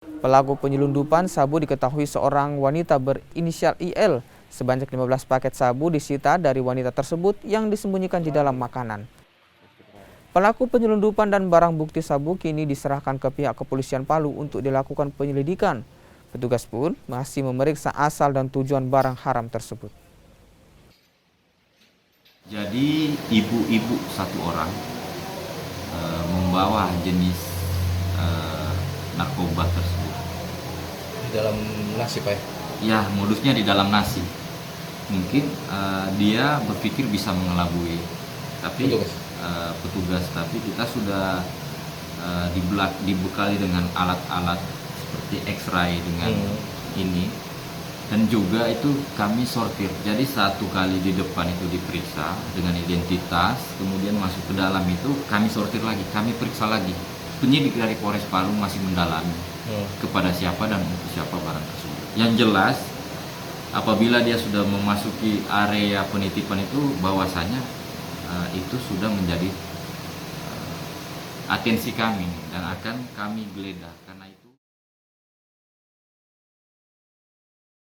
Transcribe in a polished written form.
Pelaku penyelundupan sabu diketahui seorang wanita berinisial IL. Sebanyak 15 paket sabu disita dari wanita tersebut yang disembunyikan di dalam makanan. Pelaku penyelundupan dan barang bukti sabu kini diserahkan ke pihak kepolisian Palu untuk dilakukan penyelidikan. Petugas pun masih memeriksa asal dan tujuan barang haram tersebut. Jadi ibu-ibu satu orang membawa jenis narkoba tersebut di dalam nasi, Pak? Ya, modusnya di dalam nasi. Mungkin dia berpikir bisa mengelabui, tapi petugas. Tapi kita sudah dibekali dengan alat-alat seperti X-ray dengan ini, dan juga itu kami sortir. Jadi satu kali di depan itu diperiksa dengan identitas, kemudian masuk ke dalam itu kami sortir lagi, kami periksa lagi. Penyidik dari Polres Palu masih mendalami kepada siapa dan untuk siapa barang tersebut. Yang jelas, apabila dia sudah memasuki area penitipan itu, bahwasanya itu sudah menjadi atensi kami dan akan kami geledah karena